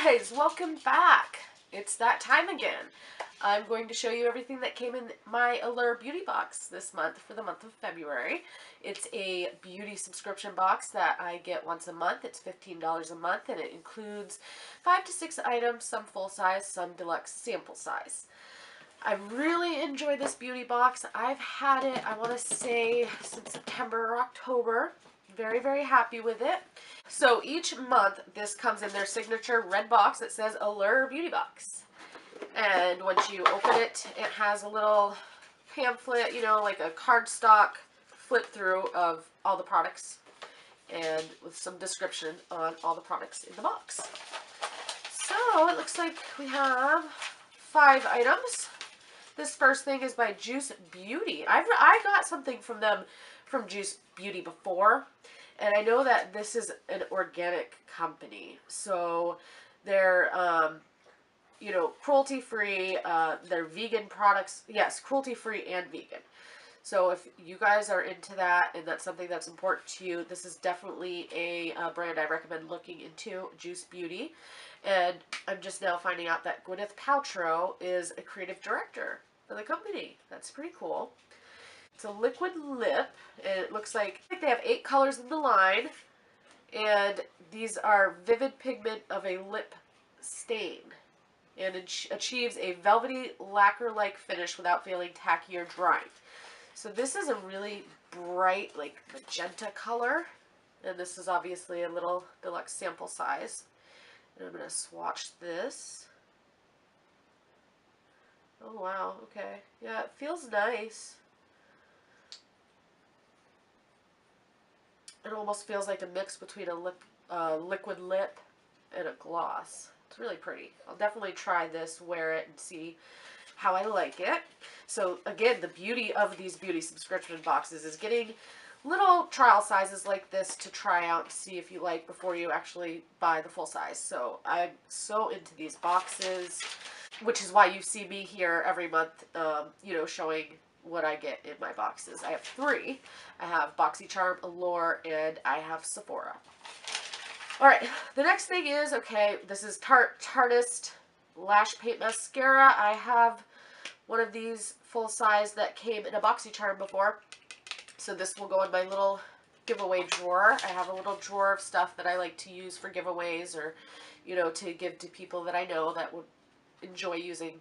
guys, welcome back. It's that time again. I'm going to show you everything that came in my Allure Beauty Box this month for the month of February. It's a beauty subscription box that I get once a month. It's $15 a month and it includes 5 to 6 items, some full size, some deluxe sample size. I really enjoy this beauty box. I've had it, I want to say, since September or October. Very, very happy with it. So each month, this comes in their signature red box that says Allure Beauty Box. And once you open it, it has a little pamphlet, you know, like a cardstock flip through of all the products and with some description on all the products in the box. So it looks like we have 5 items. This first thing is by Juice Beauty. I got something from them from Juice Beauty before, and I know that this is an organic company, so they're you know, cruelty free. They're vegan products. Yes, cruelty free and vegan. So if you guys are into that and that's something that's important to you, this is definitely a brand I recommend looking into, Juice Beauty. And I'm just now finding out that Gwyneth Paltrow is a creative director for the company. That's pretty cool. It's a liquid lip, and it looks like they have 8 colors in the line, and these are vivid pigment of a lip stain, and it achieves a velvety lacquer-like finish without feeling tacky or drying. So this is a really bright, like magenta color, and this is obviously a little deluxe sample size. And I'm going to swatch this. Oh wow, okay. Yeah, it feels nice. It almost feels like a mix between a liquid lip and a gloss. It's really pretty. I'll definitely try this, wear it, and see how I like it. So again, the beauty of these beauty subscription boxes is getting little trial sizes like this to try out and see if you like before you actually buy the full size. So I'm so into these boxes, which is why you see me here every month, you know, showing what I get in my boxes. I have 3. I have BoxyCharm, Allure, and I have Sephora. Alright, the next thing is, okay, this is Tarteist Lash Paint Mascara. I have one of these full size that came in a BoxyCharm before. So this will go in my little giveaway drawer. I have a little drawer of stuff that I like to use for giveaways, or, you know, to give to people that I know that would enjoy using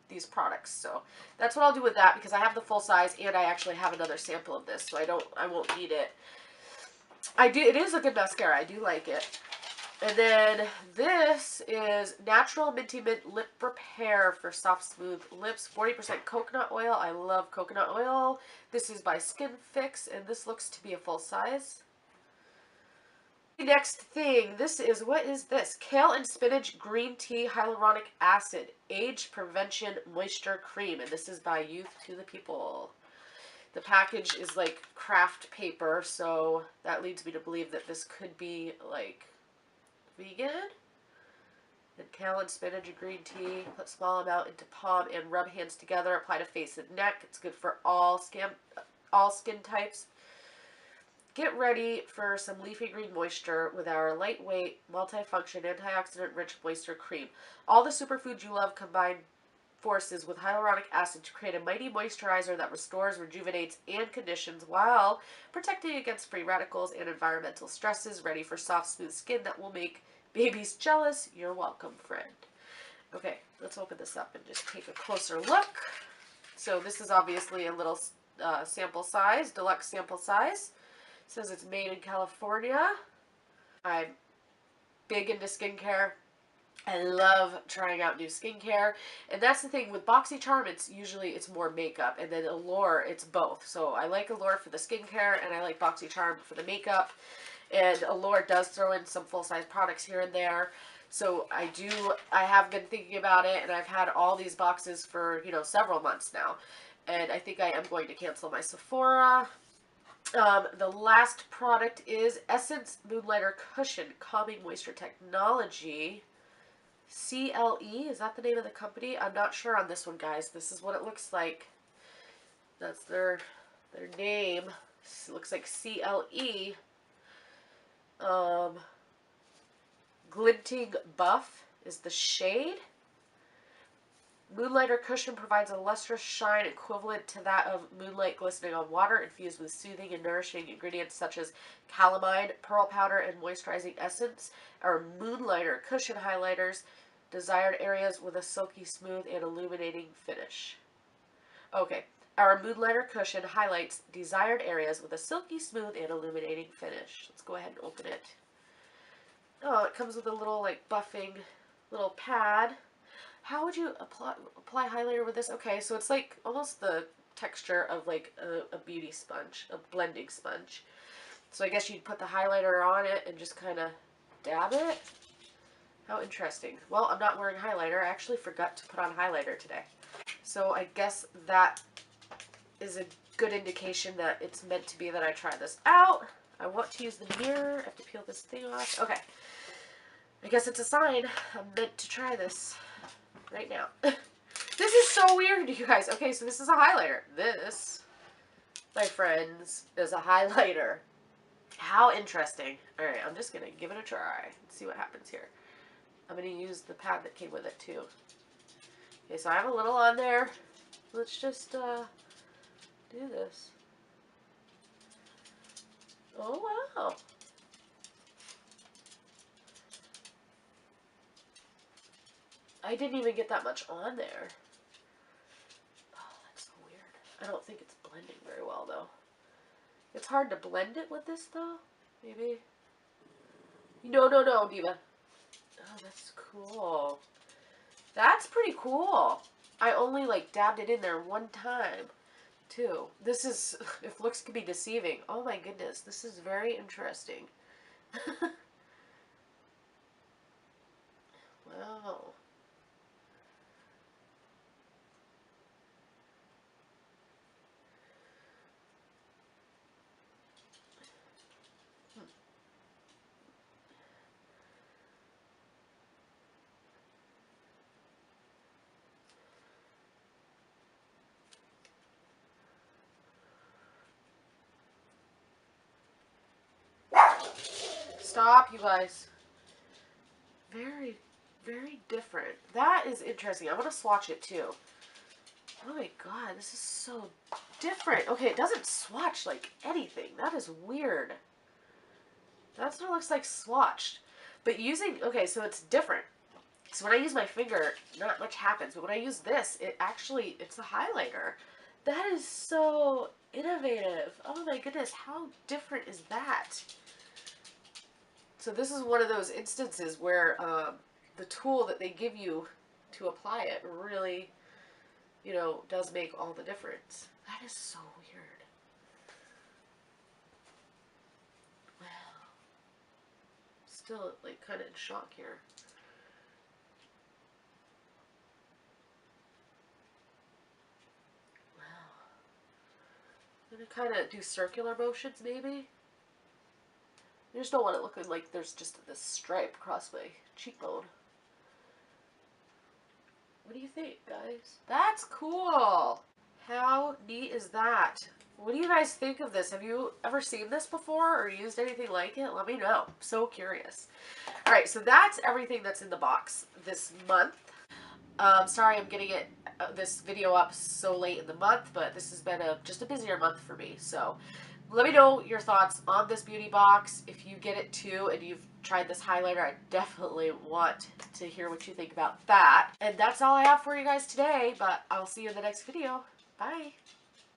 these products. So that's what I'll do with that, because I have the full size and I actually have another sample of this, so I won't need it. It is a good mascara. I do like it. And then this is Natural Minty Mint Lip Repair for soft, smooth lips. 40% coconut oil. I love coconut oil. This is by Skin Fix, and this looks to be a full size. Next thing, this is, what is this? Kale and Spinach Green Tea Hyaluronic Acid Age Prevention Moisture Cream, and this is by Youth to the People. The package is like craft paper, so that leads me to believe that this could be like vegan. And kale and spinach and green tea. Put small amount into palm and rub hands together. Apply to face and neck. It's good for all skin types. Get ready for some leafy green moisture with our lightweight, multifunction, antioxidant-rich moisture cream. All the superfoods you love combine forces with hyaluronic acid to create a mighty moisturizer that restores, rejuvenates, and conditions while protecting against free radicals and environmental stresses. Ready for soft, smooth skin that will make babies jealous. You're welcome, friend. Okay, let's open this up and just take a closer look. So this is obviously a little sample size, deluxe sample size. It says it's made in California. I'm big into skincare. I love trying out new skincare, and that's the thing with BoxyCharm. It's more makeup, and then Allure, it's both. So I like Allure for the skincare, and I like BoxyCharm for the makeup. And Allure does throw in some full size products here and there. So I have been thinking about it, and I've had all these boxes for, you know, several months now, and I think I am going to cancel my Sephora. The last product is Essence Moonlighter Cushion Calming Moisture Technology. CLE, is that the name of the company? I'm not sure on this one, guys. This is what it looks like. That's their name. It looks like CLE. Glinting Buff is the shade. Moonlighter Cushion provides a lustrous shine equivalent to that of moonlight glistening on water, infused with soothing and nourishing ingredients such as calamine, pearl powder, and moisturizing essence. Our Moonlighter Cushion highlighters desired areas with a silky smooth and illuminating finish. Okay, our Moonlighter Cushion highlights desired areas with a silky smooth and illuminating finish. Let's go ahead and open it. Oh, it comes with a little like buffing little pad. How would you apply highlighter with this? Okay, so it's like almost the texture of like a beauty sponge, a blending sponge. So I guess you'd put the highlighter on it and just kind of dab it. How interesting. Well, I'm not wearing highlighter. I actually forgot to put on highlighter today. So I guess that is a good indication that it's meant to be that I try this out. I want to use the mirror. I have to peel this thing off. Okay. I guess it's a sign I'm meant to try this right now. This is so weird, you guys. Okay, so this is a highlighter. This, my friends, is a highlighter. How interesting. Alright, I'm just going to give it a try and see what happens here. I'm going to use the pad that came with it, too. Okay, so I have a little on there. Let's just do this. Oh, wow. I didn't even get that much on there. Oh, that's so weird. I don't think it's blending very well, though. It's hard to blend it with this, though. Maybe. No, Diva. Oh, that's cool. That's pretty cool. I only, like, dabbed it in there one time, too. This is, if looks can be deceiving. Oh, my goodness. This is very interesting. Wow. Stop, you guys. Very, very different. That is interesting. I'm going to swatch it too. Oh my god, this is so different. Okay, it doesn't swatch like anything. That is weird. That's what it looks like swatched. But using, okay, so it's different. So when I use my finger, not much happens. But when I use this, it actually, it's a highlighter. That is so innovative. Oh my goodness, how different is that? So this is one of those instances where the tool that they give you to apply it really, you know, does make all the difference. That is so weird. Wow. Still, like, kind of in shock here. Wow. I'm going to kind of do circular motions, maybe. I just don't want it looking like there's just this stripe across my cheekbone. What do you think, guys? That's cool! How neat is that? What do you guys think of this? Have you ever seen this before or used anything like it? Let me know. I'm so curious. Alright, so that's everything that's in the box this month. Sorry I'm getting this video up so late in the month, but this has been just a busier month for me. So let me know your thoughts on this beauty box. If you get it too and you've tried this highlighter, I definitely want to hear what you think about that. And that's all I have for you guys today, but I'll see you in the next video. Bye.